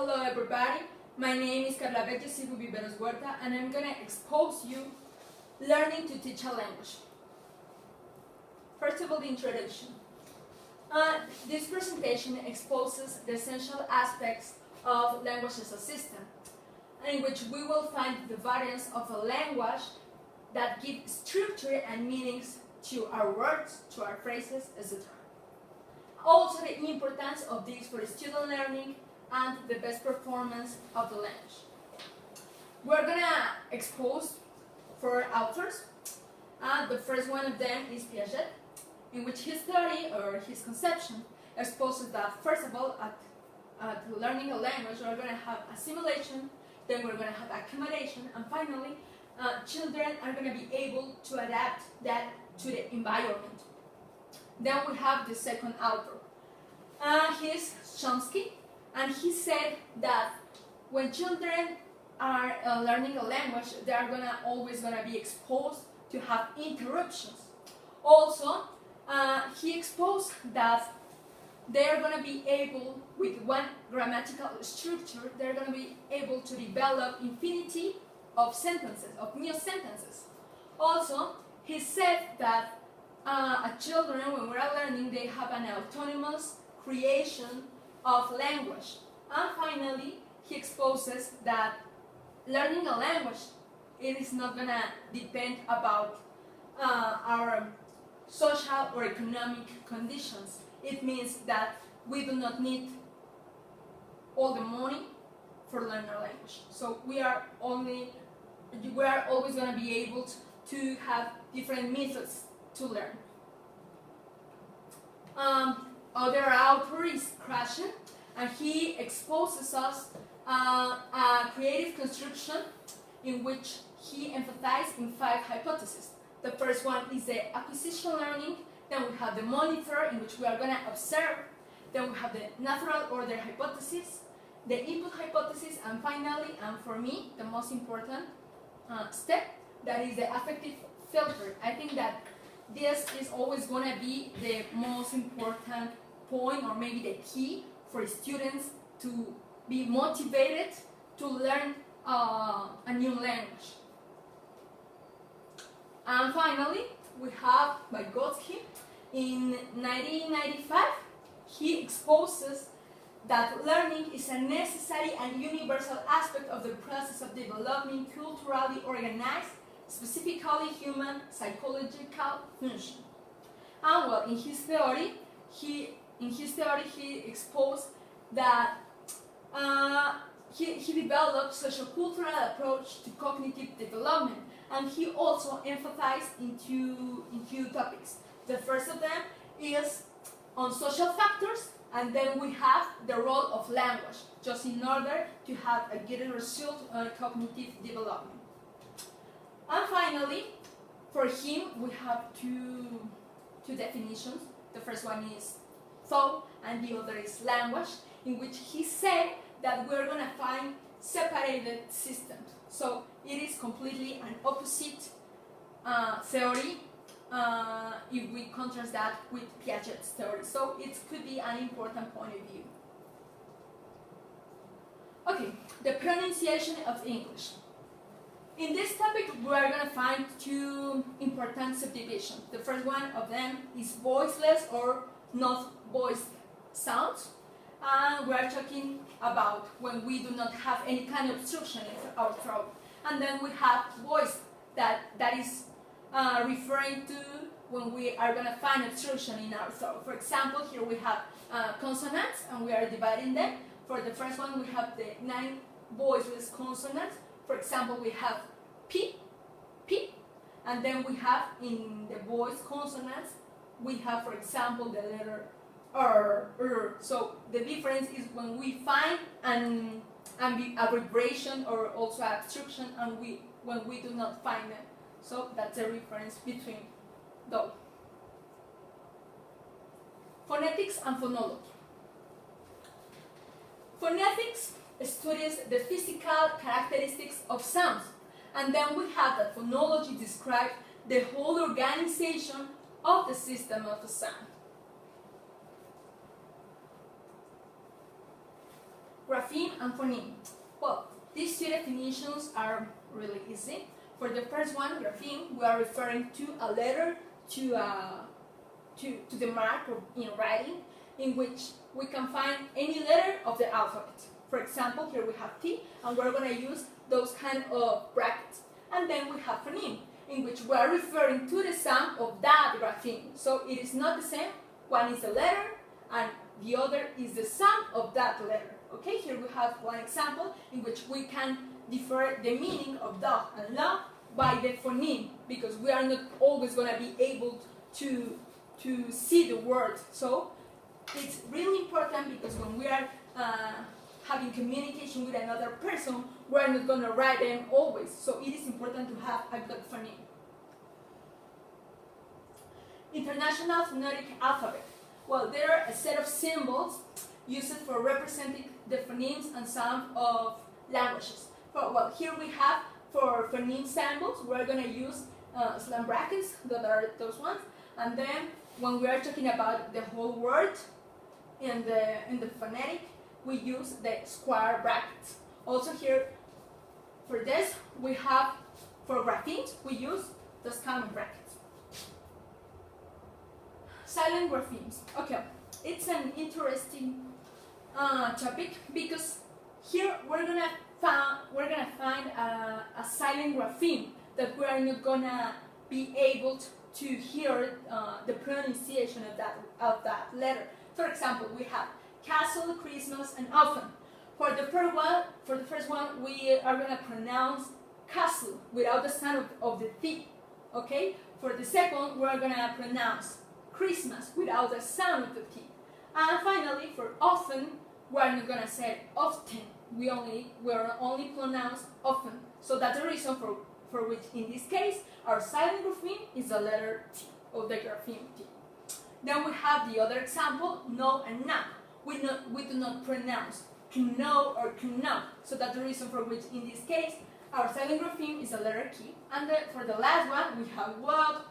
Hello everybody, my name is Carla Viveros Huerta and I'm going to expose you learning to teach a language. First of all, the introduction. This presentation exposes the essential aspects of language as a system, in which we will find the variants of a language that give structure and meanings to our words, to our phrases, etc. Also, the importance of this for student learning and the best performance of the language. We're going to expose 4 authors. The first one of them is Piaget, in which his theory or his conception exposes that, first of all, at learning a language, we're going to have assimilation, then we're going to have accumulation, and finally, children are going to be able to adapt that to the environment. Then we have the second author. He's Chomsky, and he said that when children are learning a language, they are always gonna be exposed to have interruptions. Also, he exposed that they are gonna be able, with one grammatical structure, they're gonna be able to develop infinity of sentences, of new sentences. Also, he said that children, when we are learning, they have an autonomous creation of language. And finally, he exposes that learning a language, it is not going to depend about our social or economic conditions. It means that we do not need all the money for learning a language. So we are always going to be able to have different methods to learn. Other author is Krashen, and he exposes us a creative construction in which he emphasized in 5 hypotheses. The first one is the acquisition learning, then we have the monitor, in which we are going to observe, then we have the natural order hypothesis, the input hypothesis, and finally, and for me, the most important step, that is the affective filter. I think that this is always going to be the most important point, or maybe the key for students to be motivated to learn a new language. And finally, we have Vygotsky. In 1995, he exposes that learning is a necessary and universal aspect of the process of developing culturally organized, specifically human psychological function. And well, in his theory, he exposed that he developed socio-cultural approach to cognitive development, and he also emphasized in two topics. The first of them is on social factors, and then we have the role of language, just in order to have a good result on cognitive development. And finally, for him, we have two definitions. The first one is thought, and the other is language, in which he said that we're going to find separated systems. So it is completely an opposite theory if we contrast that with Piaget's theory. So it could be an important point of view. Okay, the pronunciation of English. In this topic, we are going to find 2 important subdivisions. The first one of them is voiceless or not voiced sounds. And we are talking about when we do not have any kind of obstruction in our throat. And then we have voiced, that is referring to when we are going to find obstruction in our throat. For example, here we have consonants, and we are dividing them. For the first one, we have the 9 voiceless consonants. For example, we have P, P, and then we have in the voiced consonants, we have, for example, the letter R. So the difference is when we find a vibration or also obstruction, and when we do not find them. So that's the difference between those. Phonetics and phonology. Phonetics studies the physical characteristics of sounds, and then we have that phonology describes the whole organization of the system of the sound. grapheme and phoneme. Well, these two definitions are really easy. For the first one, grapheme, we are referring to a letter to the mark in writing, in which we can find any letter of the alphabet. For example, here we have T, and we're going to use those kind of brackets. And then we have phoneme, in which we are referring to the sound of that grapheme. So it is not the same. One is a letter, and the other is the sound of that letter. Okay, here we have one example in which we can differ the meaning of dog and love by the phoneme, because we are not always going to be able to see the word. So it's really important, because when we are having communication with another person, we're not going to write them always. So it is important to have a good phoneme. International Phonetic Alphabet. Well, there are a set of symbols used for representing the phonemes and sound of languages. Well, here we have, for phoneme symbols, we're going to use slant brackets, that are those ones. And then when we are talking about the whole word in the phonetic, we use the square brackets. Also here, for this, we have, for graphemes, we use those common brackets. Silent graphemes. Okay, it's an interesting topic, because here we're gonna find a silent grapheme that we are not gonna be able to hear the pronunciation of that letter. For example, we have castle, Christmas, and often. For the first one, we are gonna pronounce castle without the sound of the T. Okay. For the second, we are gonna pronounce Christmas without the sound of the T. And finally, for often, we are not gonna say often. We are only pronounce often. So that's the reason for which, in this case, our silent grapheme is the letter T, of the grapheme T. Then we have the other example, no and na. We do not pronounce kno or kno. So that's the reason for which, in this case, our silent grapheme is the letter K. And for the last one, we have walk,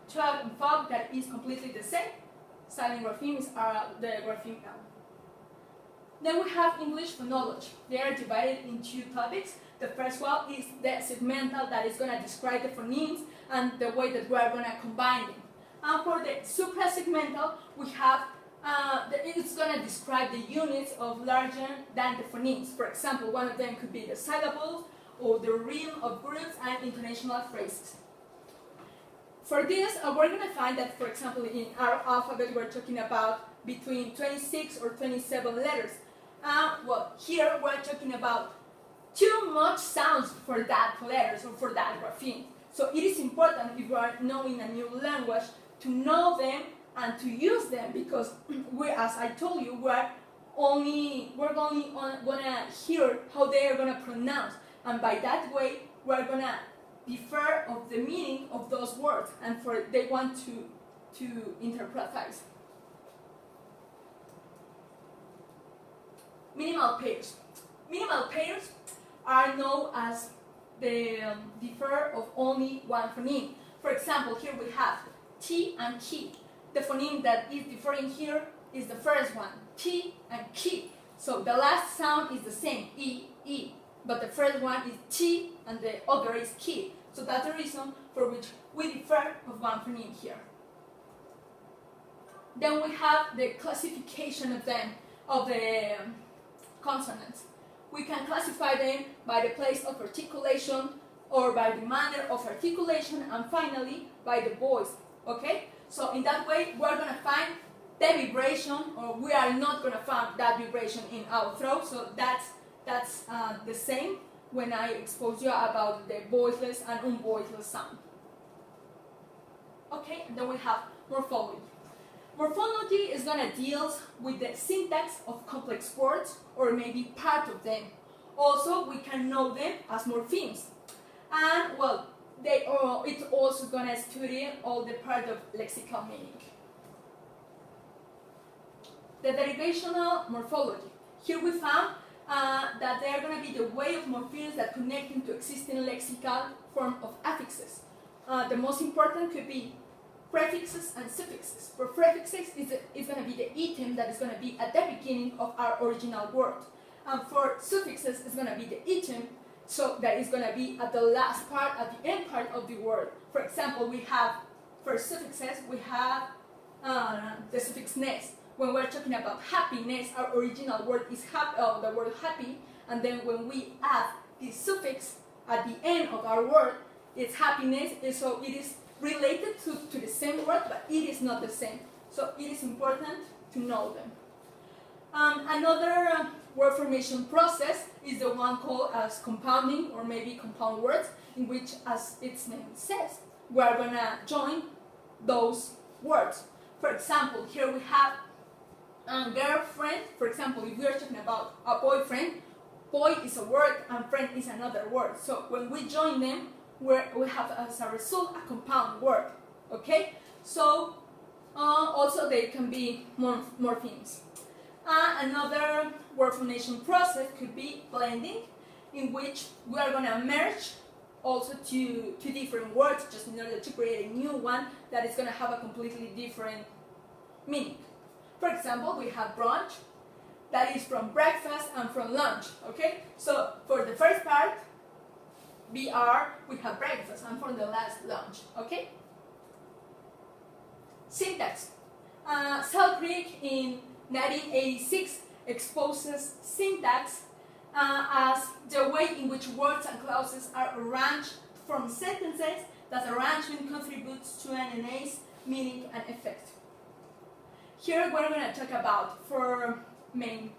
talk, and fog, that is completely the same. Silent graphemes are the grapheme L. Then we have English phonology. They are divided in two topics. The first one is the segmental, that is going to describe the phonemes and the way that we are going to combine them. And for the suprasegmental, we have it's going to describe the units of larger than the phonemes. For example, one of them could be the syllables, or the rhythm of groups, and intonational phrases. For this, we're going to find that, for example, in our alphabet, we're talking about between 26 or 27 letters. Well, here we're talking about too much sounds for that letters or for that grapheme. So it is important, if you are knowing a new language, to know them and to use them, because as I told you, we're only gonna hear how they are gonna pronounce, and by that way, we're gonna differ of the meaning of those words, and they want to interpretize. Minimal pairs. Minimal pairs are known as the differ of only one phoneme. For example, here we have T and Ki. The phoneme that is differing here is the first one, T and Ki. So the last sound is the same, E, E. But the first one is T and the other is Ki. So that's the reason for which we differ of one phoneme here. Then we have the classification of them, of the consonants. We can classify them by the place of articulation, or by the manner of articulation, and finally by the voice. Okay? So in that way, we're going to find the vibration, or we are not going to find that vibration in our throat. So that's the same when I expose you about the voiceless and unvoiceless sound. Okay, and then we have morphology. Morphology is going to deal with the syntax of complex words, or maybe part of them. Also, we can know them as morphemes. And, well, it's also going to study all the part of lexical meaning. The derivational morphology. Here we found that they are going to be the way of morphemes that connect into existing lexical form of affixes. The most important could be prefixes and suffixes. For prefixes, it's going to be the item that is going to be at the beginning of our original word. And for suffixes, it's going to be the item, so that is going to be at the last part, at the end part of the word. For example, we have, for suffixes, we have the suffix ness. When we're talking about happiness, our original word is the word happy, and then when we add the suffix at the end of our word, it's happiness, so it is related to the same word, but it is not the same. So it is important to know them. Another word formation process is the one called as compounding, or maybe compound words, in which, as its name says, we are going to join those words. For example, here we have girlfriend. For example, if we are talking about a boyfriend, boy is a word and friend is another word. So when we join them, we have as a result a compound word. Okay? So also they can be morphemes. Another word formation process could be blending, in which we are going to merge also two different words just in order to create a new one that is going to have a completely different meaning. For example, we have brunch, that is from breakfast and from lunch. Okay? So for the first part, BR, we have breakfast, and for the last, lunch. Okay? Syntax. Sal Creek in 1986 exposes syntax as the way in which words and clauses are arranged from sentences. That arrangement contributes to an nice meaning and effect. Here we're going to talk about 4 main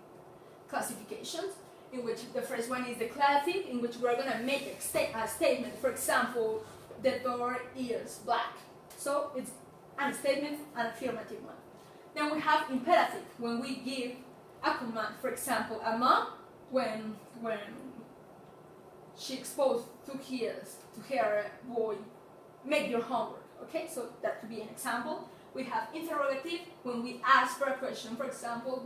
classifications, in which the first one is the classic, in which we're going to make a statement. For example, the door is black. So it's a statement, an affirmative one. Then we have imperative, when we give a command. For example, a mom, when she exposed to her boy, make your homework. Okay, so that could be an example. We have interrogative, when we ask for a question. For example,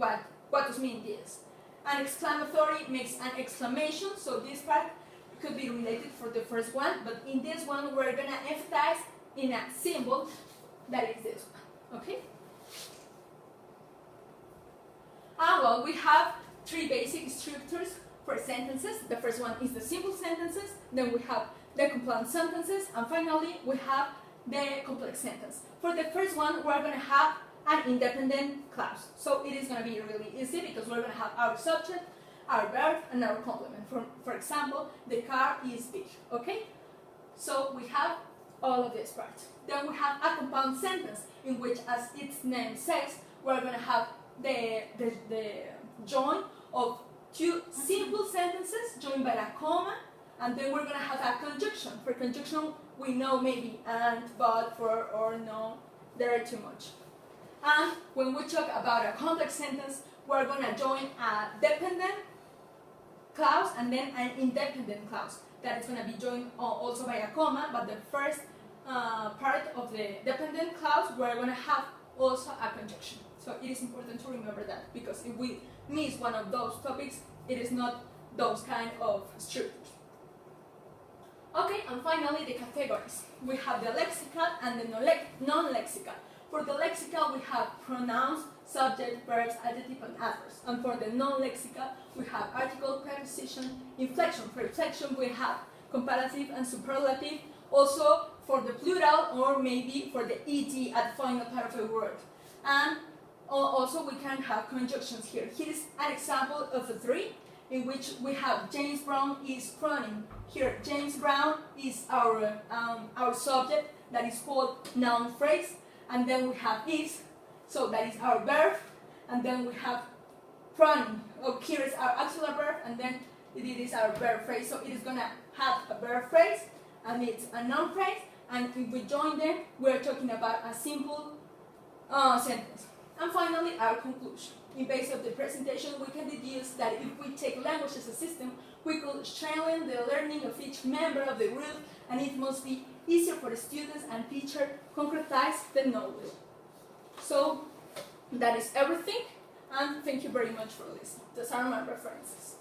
what does mean this? An exclamatory makes an exclamation, so this part could be related for the first one, but in this one we're going to emphasize in a symbol that is this one. Okay? Well, we have 3 basic structures for sentences. The first one is the simple sentences, then we have the compound sentences, and finally we have the complex sentence. For the first one, we're going to have an independent clause. So it is going to be really easy, because we're going to have our subject, our verb, and our complement. For example, the car is big. Okay? So we have all of this part. Then we have a compound sentence, in which, as its name says, we're going to have the join of 2 simple sentences joined by a comma, and then we're going to have a conjunction. For conjunction, we know maybe and, but, for, or, no. There are too much. And when we talk about a complex sentence, we're going to join a dependent clause and then an independent clause. That is going to be joined also by a comma, but the first part of the dependent clause, we're going to have also a conjunction. So it is important to remember that, because if we miss one of those topics, it is not those kind of structures. Okay, and finally the categories. We have the lexical and the non-lexical. For the lexical, we have pronouns, subject, verbs, adjective, and adverbs. And for the non-lexical, we have article, preposition, inflection. For inflection, we have comparative and superlative. Also for the plural, or maybe for the ed at the final part of a word. And also we can have conjunctions here. Here is an example of the 3, in which we have James Brown is running. Here, James Brown is our subject, that is called noun phrase, and then we have is, so that is our verb, and then we have running. Here is our auxiliary verb, and then it is our verb phrase. So it is going to have a verb phrase, and it's a noun phrase, and if we join them, we are talking about a simple sentence. And finally, our conclusion. In base of the presentation, we can deduce that if we take language as a system, we could strengthen the learning of each member of the group, and it must be easier for the students and teacher concretize the knowledge. So that is everything, and thank you very much for listening. Those are my references.